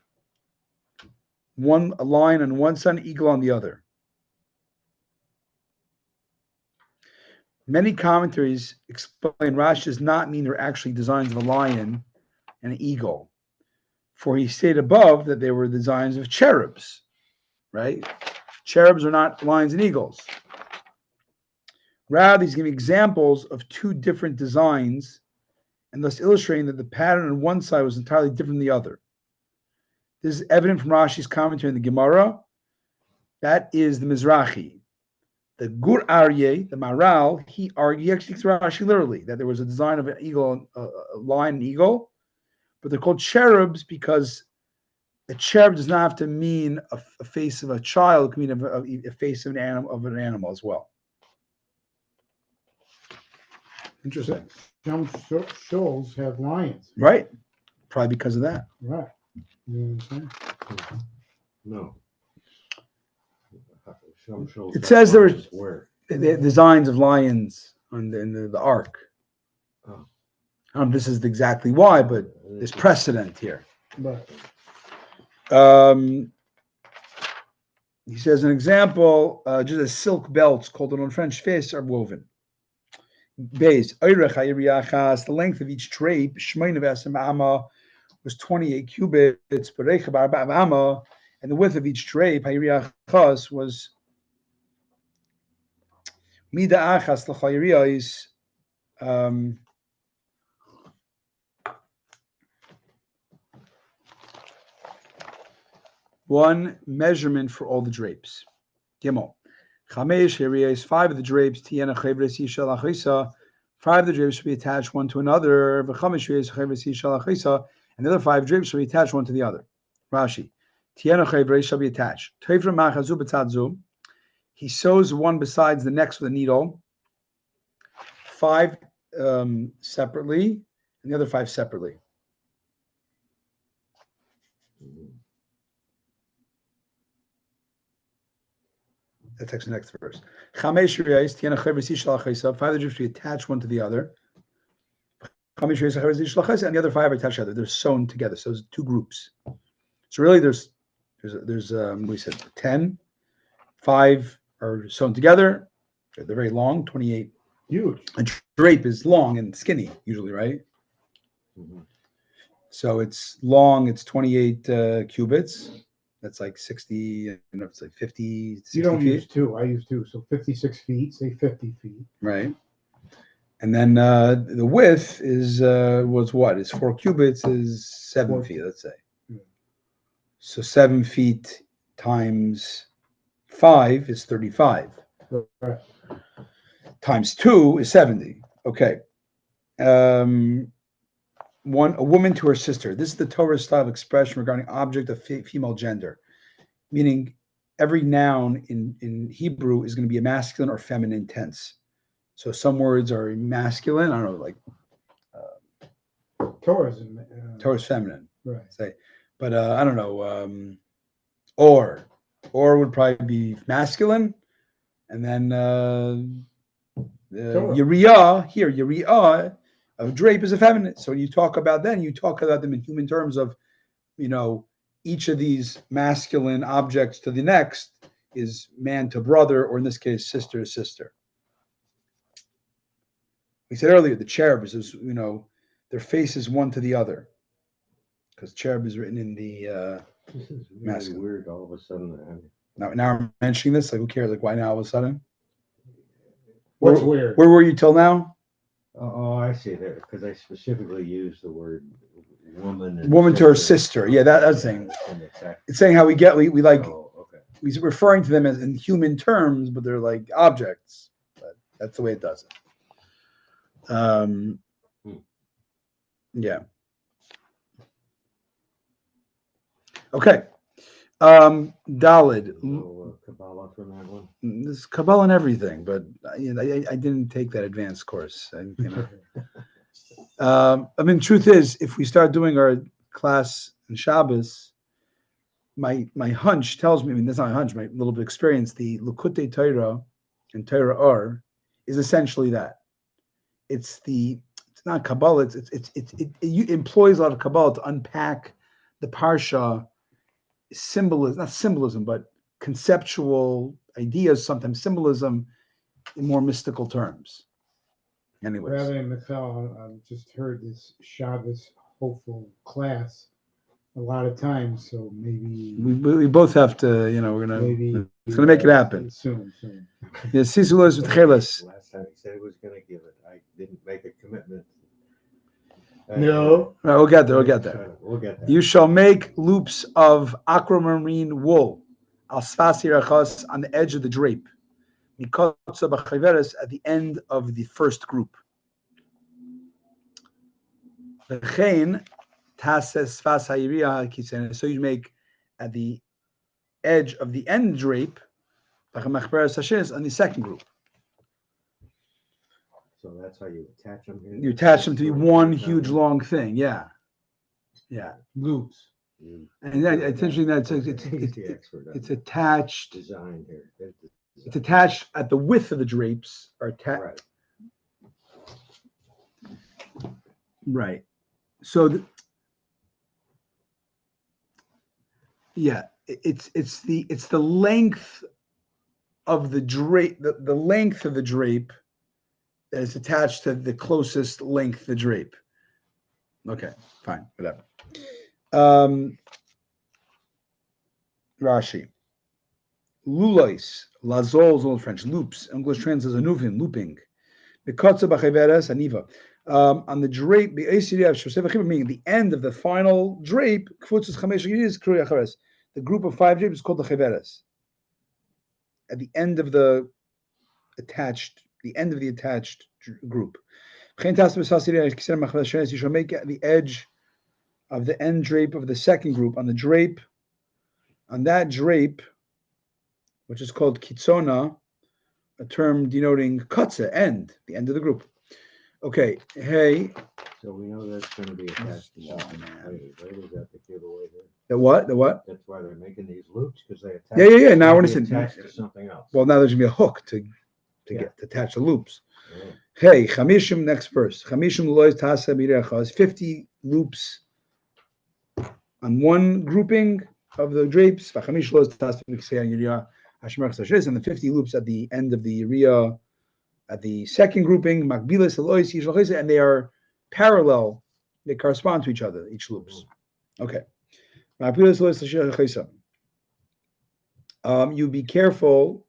A line on one side, eagle on the other. Many commentaries explain Rashi does not mean they're actually designs of a lion and an eagle, for he stated above that they were designs of cherubs, right? Cherubs are not lions and eagles. Rather, he's giving examples of 2 different designs, and thus illustrating that the pattern on one side was entirely different than the other. This is evident from Rashi's commentary in the Gemara. That is the Mizrahi. The Gur Aryeh, the Maral, he actually takes Rashi literally, that there was a design of an eagle, a lion and eagle, but they're called cherubs because a cherub does not have to mean a face of a child, it can mean a face of an animal as well. Interesting. Some shows have lions. Right. Probably because of that. Right. You know what I'm saying? No. It says there was were designs of lions in the ark. Oh. I don't know if this is exactly why, but there's precedent here. But he says an example, just as silk belts called on French face are woven. Base, the length of each drape, was 28 cubits, and the width of each drape, was Mida achas l'chayriya is one measurement for all the drapes. Gimel. Chamesh Hiriyos, 5 of the drapes, Tiena Chevres Yishal Achisa, 5 of the drapes should be attached one to another, V'chamesh Hiriyos Chevres Yishal Achisa, and the other 5 drapes should be attached one to the other. Rashi. Tiena Chevres shall be attached. Teivra Machazu B'Tadzu, he sews one besides the next with a needle, 5 separately, and the other 5 separately. That takes the next verse. 5 of the drapes should be attached one to the other. And the other 5 are attached together. They're sewn together. So it's 2 groups. So really there's we said 10. 5 are sewn together. They're very long, 28. Huge. A drape is long and skinny usually, right? Mhm. So it's long, it's 28 cubits. That's like 60, it's like 50, 60 You don't feet. use 2. I use 2. So 56 feet, say 50 feet. Right. And then the width is was what? Is 4 cubits is 7 4 feet, let's say. Yeah. So 7 feet times 5 is 35. Right. Times 2 is 70. Okay. A woman to her sister. This is the Torah style of expression regarding object of female gender, meaning every noun in Hebrew is going to be a masculine or feminine tense. So some words are masculine. I don't know, like Torah's Torah's feminine. right. Say, but I don't know. Or would probably be masculine, and then Uriah of drape is a feminine. So when you talk about them in human terms of, each of these masculine objects to the next is man to brother, or in this case, sister to sister. We said earlier the cherubs is, their faces one to the other, because cherub is written in the This is really masculine. weird all of a sudden. Now I'm mentioning this. Like, who cares? Like, why now all of a sudden? What's weird? Where were you till now? Oh, I see there, because I specifically used the word woman. And Woman to her sister. Yeah, that's saying. It's saying how we like. Oh, okay. We're referring to them as in human terms, but they're like objects. But that's the way it does it. Yeah. Okay. Dalid. No Kabbalah from that one. There's Kabbalah and everything, but I didn't take that advanced course. Truth is, if we start doing our class in Shabbos, my hunch tells me, that's not a hunch, my little bit of experience, the Likutei Torah and Torah Or is essentially that. It's not Kabbalah, it employs a lot of Kabbalah to unpack the Parsha not symbolism, but conceptual ideas, sometimes symbolism in more mystical terms. Anyways. Rabbi Michal, I've just heard this Shabbos hopeful class a lot of times, so maybe we both have to, we're gonna make it happen. Soon. Yeah, Sisulas with Chelas. Last time he said he was going to give it. I didn't make a commitment. No. Right, we'll get there. We'll get there. You shall make loops of aquamarine wool, al sfasi rachas, on the edge of the drape, mikotza b'chaveres, at the end of the first group. V'chein tases sfas ha'yiriyah ha'kisen. So you make at the edge of the end drape, b'chamacheres hashes, on the second group. So that's how you attach them here? You attach them to be one huge long thing. Yeah. Loops. And it's interesting that it's attached. Design here. It's attached at the width of the drapes, or Right. Right. So it's the length of the drape, the length of the drape that is attached to the closest length of the drape. Okay, fine, whatever. Rashi. Lulois, lazols, old French, loops. English translates as anuvin, looping. Mikotza b'chaveres aniva. On the drape, meaning the end of the final drape, the group of 5 drapes is called the chaveres. at the end of the attached group. You shall make the edge of the end drape of the second group on that drape, which is called kitzona, a term denoting kotze, the end of the group. Okay, hey. So we know that's going to be attached to something later, right? Is that the giveaway there? The what? That's why they're making these loops, because they attach. Yeah. Now we're attached to something else. Well, now there's gonna be a hook to attach the loops. Yeah. Hey, chamishim, next verse. Chamishim lois tasa mirechas, 50 loops on one grouping of the drapes. V'chamish lois tasa mirechas and the 50 loops at the end of the area at the second grouping. Makbilas lois yishal, and they are parallel. They correspond to each other. Each loops. Okay. You be careful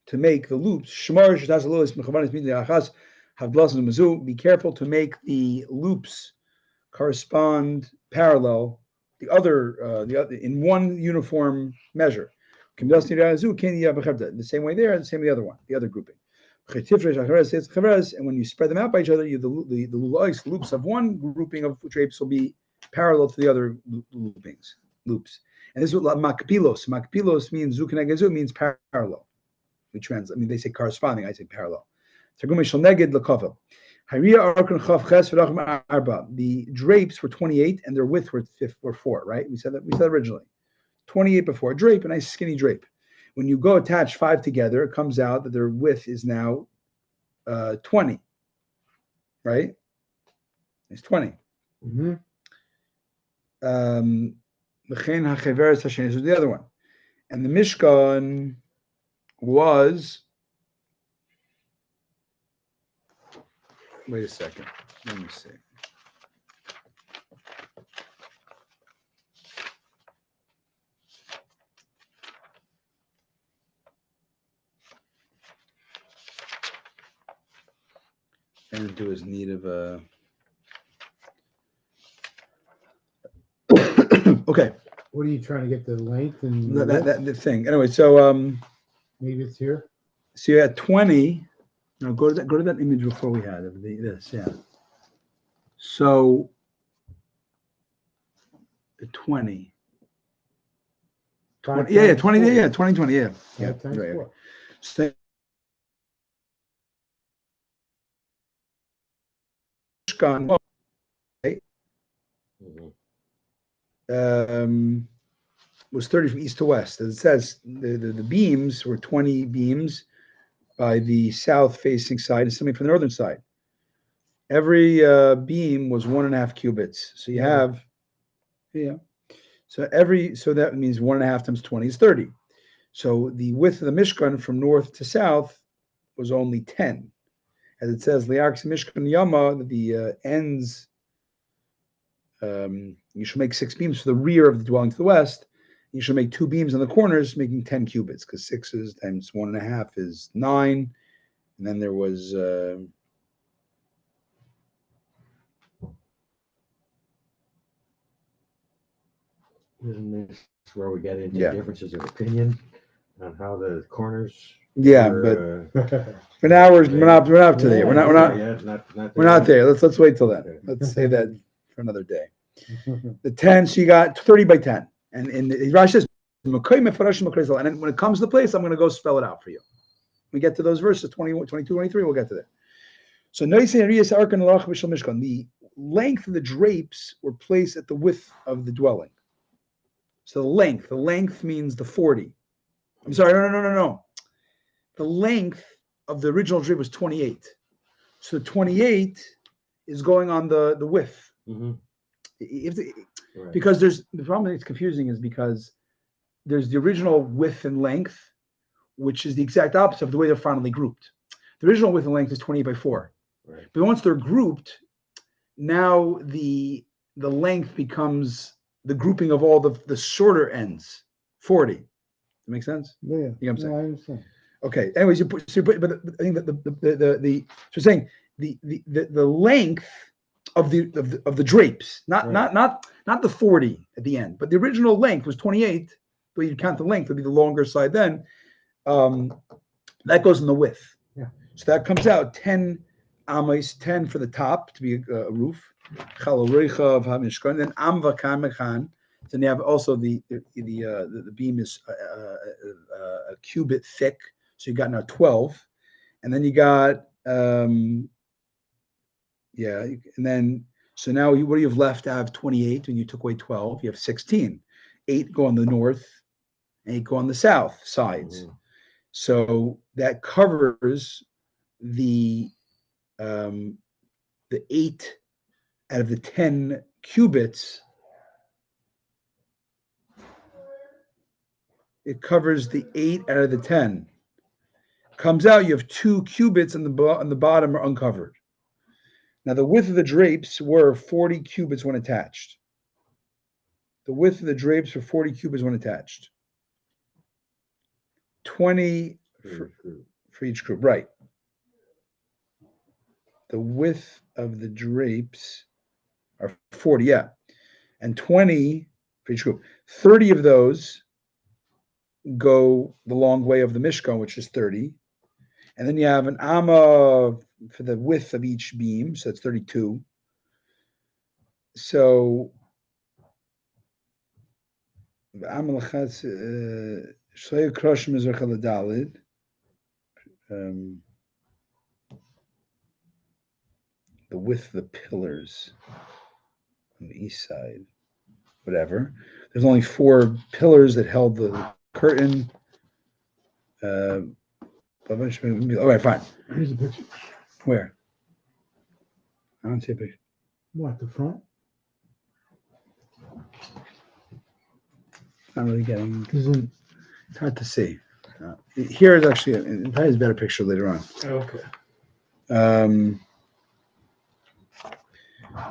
to make the loops. Be careful to make the loops correspond parallel, the other in one uniform measure. The same way there, the same way the other one, the other grouping. And when you spread them out by each other, the loops of one grouping of drapes will be parallel to the other loops. And this is what makpilos. Makpilos means zukenegezu, means parallel. We translate. I mean, they say corresponding. I say parallel. The drapes were 28 and their width were 4. Right? We said originally. 28 before. A drape, a nice skinny drape. When you go attach 5 together, it comes out that their width is now 20. Right? It's 20. Mm-hmm. This is the other one. And the Mishkan was, wait a second, let me see. And do his need of a okay. What are you trying to get the length and the thing? Anyway, so maybe it's here. So you had 20. No, go to that image before we had of this. Yeah. So the 20. 20 yeah, 20. Yeah, 20. Yeah. Yeah. Right. So, was 30 from east to west. As it says, the beams were 20 beams by the south-facing side and something from the northern side. Every beam was 1.5 cubits. So you have, so that means 1.5 times 20 is 30. So the width of the Mishkan from north to south was only 10. As it says, Liarks Mishkan Yama, the ends, you should make 6 beams for the rear of the dwelling to the west. You should make 2 beams on the corners, making 10 cubits, because 6 times 1.5 is 9. And then there was isn't this where we get into differences of opinion on how the corners? Yeah, but for now we're not up to there. We're not there. Let's wait till then. Okay. Let's say that for another day. The 10, so you got 30 by 10, and Rashi says, and then when it comes to the place, I'm going to go spell it out for you. We get to those verses 21, 22, 23. We'll get to that. So the length of the drapes were placed at the width of the dwelling. So the length means the 40. I'm sorry, no. The length of the original drape was 28. So 28 is going on the width. Mm-hmm. Because the problem that's confusing is because there's the original width and length, which is the exact opposite of the way they're finally grouped. The original width and length is 28 by 4. Right. But once they're grouped, now the length becomes the grouping of all the shorter ends, 40. That make sense? Yeah. You know what I'm saying? I understand. Okay. Anyways, but I think that so saying the length of the drapes, not the 40 at the end, but the original length was 28. The way you count the length would be the longer side then. That goes in the width. Yeah. So that comes out 10 amis, 10 for the top to be a roof. And then amva kan mechan. Then you have also the beam is a cubit thick, so you got now 12, and then you got and then so now what do you have left? I have 28, and you took away 12. You have 16. 8 go on the north, and 8 go on the south sides. Mm-hmm. So that covers the 8 out of the 10 cubits. It covers the 8 out of the 10. Comes out, you have 2 cubits on the bottom are uncovered. Now the width of the drapes were 40 cubits when attached. The width of the drapes were 40 cubits when attached. 20 for each group, right? The width of the drapes are 40, yeah, and 20 for each group. 30 of those go the long way of the Mishkan, which is 30. And then you have an amma for the width of each beam, so that's 32. So the width of the pillars on the east side, whatever. There's only 4 pillars that held the curtain. All right, fine. Here's a picture. Where? I don't see a picture. What, the front? Not really getting. Isn't It's hard to see. Here is actually probably a better picture later on. okay.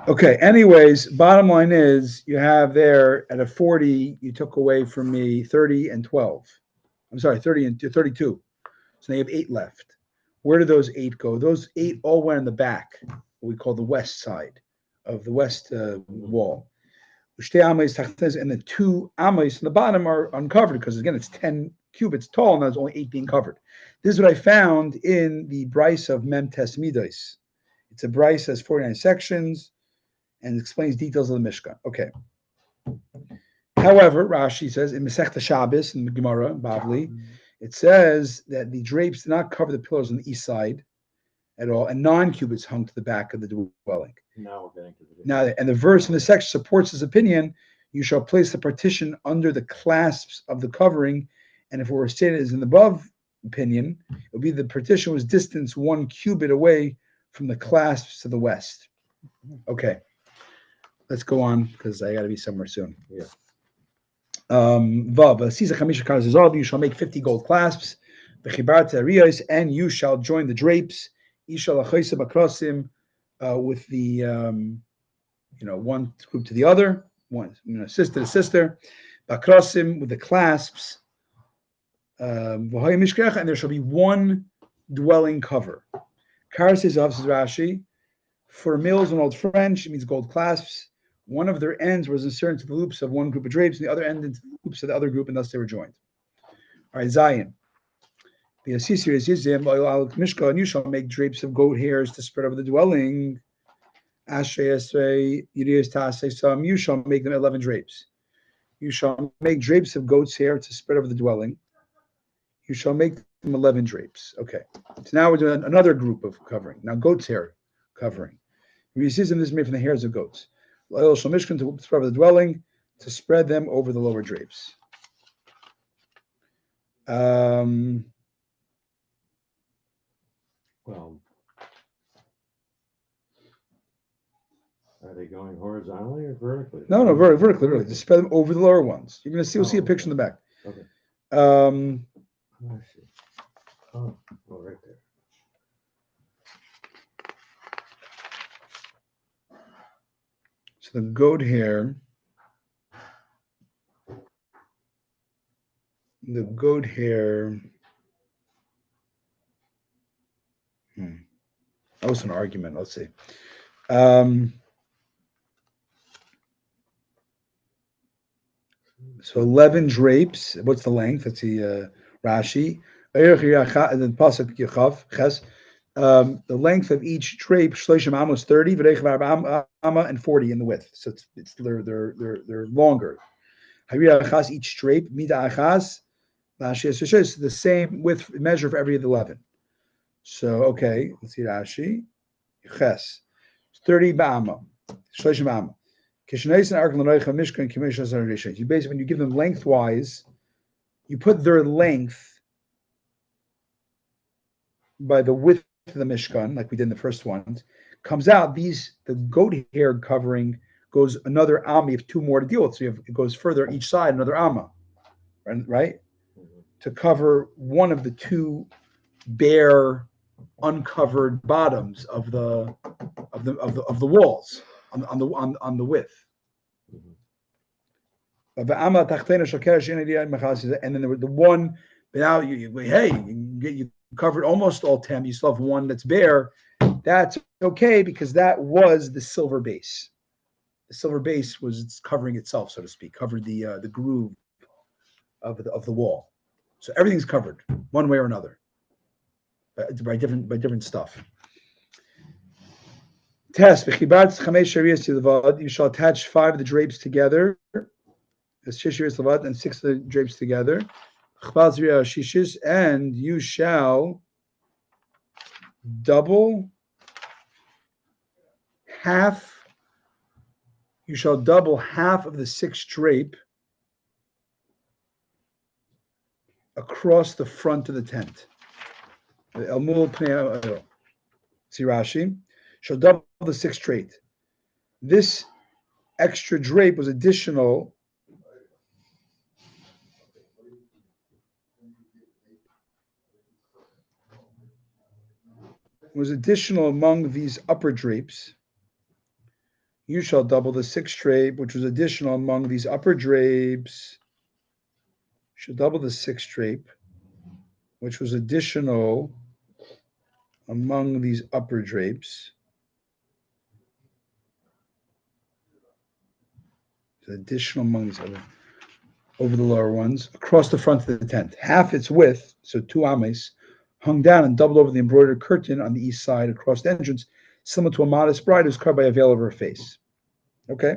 Okay. Anyways, bottom line is you have there at a 40, you took away from me 30 and 12. I'm sorry, 30 and 32. So now you have 8 left. Where did those 8 go? Those 8 all went in the back, what we call the west side of the west wall. And the 2 amis in the bottom are uncovered because again it's 10 cubits tall and there's only 8 being covered. This is what I found in the Bryce of Mem Tes Midos. It's a Bryce that has 49 sections and explains details of the Mishkan. Okay. However, Rashi says in Masechta Shabbos in the Gemara, Bavli, it says that the drapes do not cover the pillars on the east side at all, and 9 cubits hung to the back of the dwelling. Now we're getting to the Now, and the verse in the section supports this opinion. You shall place the partition under the clasps of the covering, and if it were stated as in the above opinion, it would be the partition was distance 1 cubit away from the clasps to the west. Okay, let's go on because I got to be somewhere soon. Yeah. Vav, you shall make 50 gold clasps, and you shall join the drapes, with the one group to the other, one sister to sister, bakrosim with the clasps, and there shall be 1 dwelling cover. Kar says Rashi, for mills in Old French, it means gold clasps. One of their ends was inserted into the loops of one group of drapes, and the other end into the loops of the other group, and thus they were joined. All right, Zion. And you shall make drapes of goat hairs to spread over the dwelling. You shall make them 11 drapes. You shall make drapes of goat's hair to spread over the dwelling. You shall make them 11 drapes. Okay. So now we're doing another group of covering. Now goat's hair covering. Racism is made from the hairs of goats. Oil shall mishkan to spread over the dwelling, to spread them over the lower drapes. Well, are they going horizontally or vertically? No, vertically. To spread them over the lower ones. You're going to see. We'll see a picture in the back. Okay. I see. Oh, right there. So the goat hair. That was an argument. Let's see. So 11 drapes. What's the length? Let's see. Rashi. And then pasuk Yechav Ches. The length of each drape, Shloshim Amos 30, V'reichav Amma and 40 in the width. So they're longer. Each drape, Mida Achaz, it's the same width measure for every of the 11. So okay, let's see Rashi. Ches 30 ba'ama, Shloshim Amma. You basically, when you give them lengthwise, you put their length by the width of the Mishkan, like we did in the first one. Comes out, the goat hair covering goes another amma. You have two more to deal with. So it goes further each side, another amma, right? To cover one of the two bare, uncovered bottoms of the walls on the width. And then the one, now you covered almost all 10. You still have one that's bare. That's okay because that was the silver base. The silver base was covering itself, so to speak, covered the groove of the wall. So everything's covered one way or another by different stuff. Test. You shall attach 5 of the drapes together. And 6 of the drapes together. And you shall double half. You shall double half of the 6th drape across the front of the tent. See Rashi. Shall double the 6th drape. This extra drape was additional. Among these upper drapes. You shall double the 6th drape, which was additional among these upper drapes. You shall double the 6th drape, which was additional among these upper drapes. It's additional among these other, over the lower ones, across the front of the tent. Half its width, so 2 ames, hung down and doubled over the embroidered curtain on the east side across the entrance, similar to a modest bride who's covered by a veil over her face. Okay.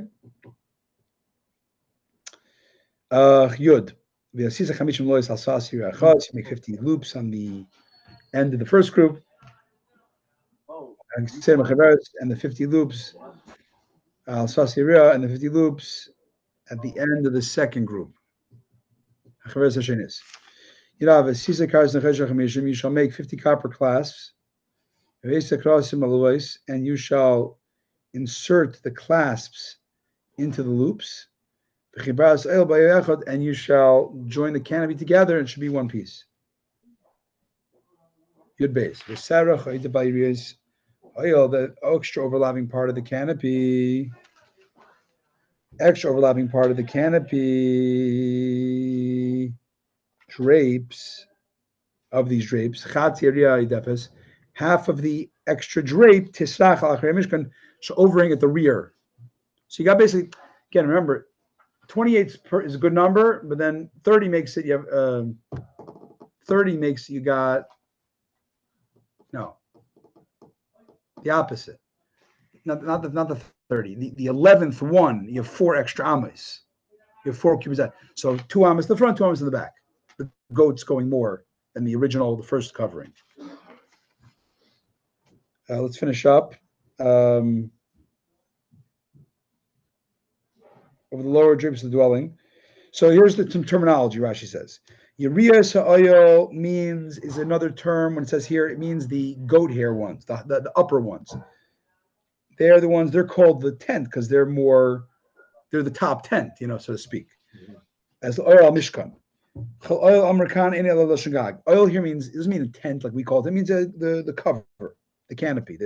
Yud. You make 50 loops on the end of the first group. And the 50 loops. And the 50 loops at the end of the second group. You shall make 50 copper clasps. And you shall insert the clasps into the loops. And you shall join the canopy together, and it should be one piece. Yud base. The extra overlapping part of the canopy. Drapes of these drapes. Half of the extra drape shall overhang at the rear. So you got basically, again, remember, 28 is a good number, but then 30 makes it, you have 30 makes you got, no, the opposite. Not the 30. The 11th one, you have 4 extra amas. You have 4 cubits. So 2 amas in the front, 2 amas in the back. The goat's going more than the first covering. Let's finish up. Over the lower drapes of the dwelling. So here's some terminology Rashi says. Yiriyas ha'oil is another term. When it says here, it means the goat hair ones, the upper ones. They're the ones, they're called the tent because they're the top tent, so to speak. As oil mishkan. Oil amrikan in el. Oil here it doesn't mean a tent like we call it. It means the cover, the canopy,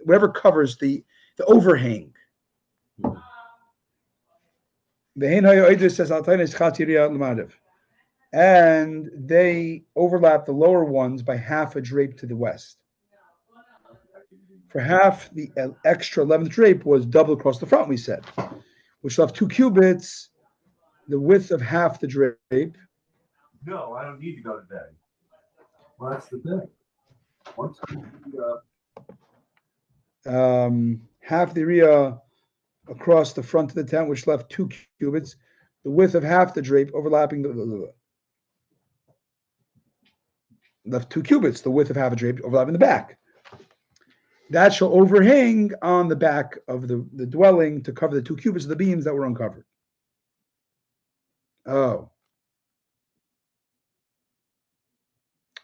whatever covers the overhang. And they overlap the lower ones by half a drape to the west. For half, the extra 11th drape was double across the front, we said, which will have 2 cubits, the width of half the drape, No, I don't need to go today. Well, that's the thing. Once half the area across the front of the tent, which left 2 cubits, the width of half the drape overlapping left 2 cubits, the width of half a drape overlapping the back. That shall overhang on the back of the dwelling to cover the 2 cubits of the beams that were uncovered. Oh.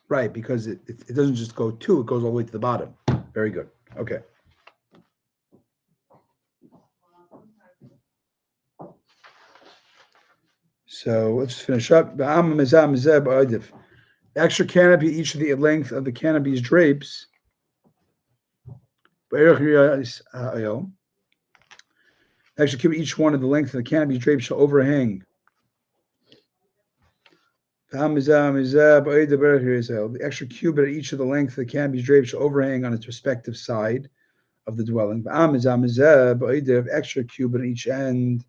Right, because it doesn't just go 2, it goes all the way to the bottom. Very good. Okay. So let's finish up. Extra canopy, each of the length of the canopy's drapes. Extra cubit, each one of the length of the canopy's drapes shall overhang. The extra cubit at each of the length of the canopy's drapes shall overhang on its respective side of the dwelling. Extra cubit at each end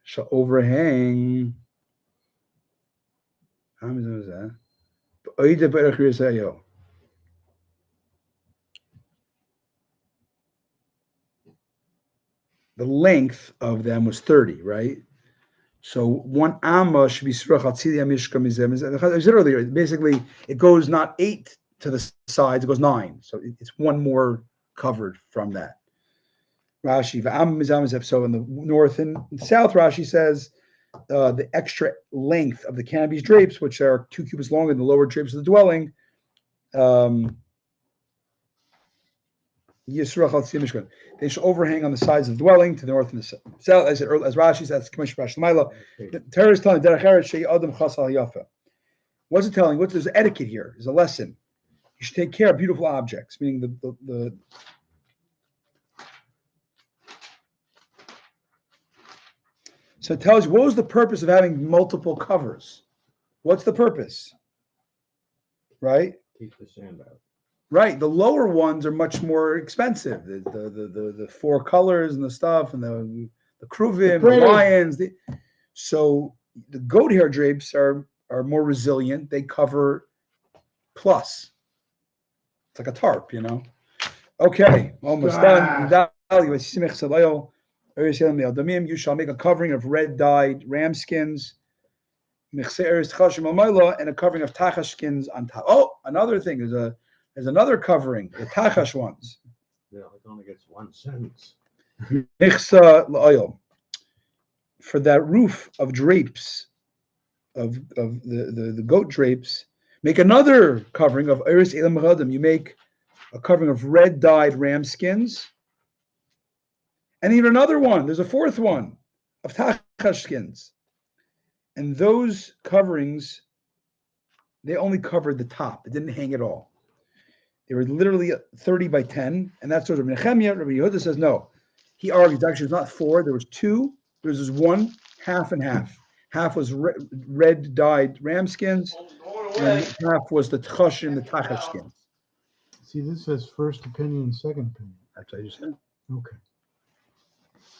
shall overhang. The length of them was 30, right? So one amma should be srach atzilia mishka mizem. As I said earlier, basically it goes not 8 to the sides, it goes 9. So it's one more covered from that. Rashi, so in the north and south, Rashi says the extra length of the canopy's drapes, which are 2 cubits longer than the lower drapes of the dwelling, they should overhang on the sides of the dwelling to the north and the south. As Rashi says, the Torah is telling what's it telling? There's etiquette here. There's a lesson. You should take care of beautiful objects, meaning the So it tells you, what was the purpose of having multiple covers? What's the purpose? Right? Keep the sand out. Right. The lower ones are much more expensive. The 4 colors and the stuff and the kruvim, the lions. So the goat hair drapes are more resilient. They cover plus. It's like a tarp, Okay, almost done. You shall make a covering of red dyed ram skins, and a covering of tachash skins on top. Oh, another thing there's another covering, the tachash ones. Yeah, it only gets 1 sentence. For that roof of drapes, of the goat drapes, make another covering of iris elam meradim. You make a covering of red dyed ram skins, and even another one. There's a 4th one of tachash skins, and those coverings, they only covered the top. It didn't hang at all. They were literally 30 by 10, and that's sort of Nehemiah. Rabbi Yehuda says no. He argues actually it's not 4. There was 2. There was 1, half and half. Half was red dyed ram skins, and half was the tchash and the tachash skins. See, this says first opinion, second opinion. That's what I just said. Okay.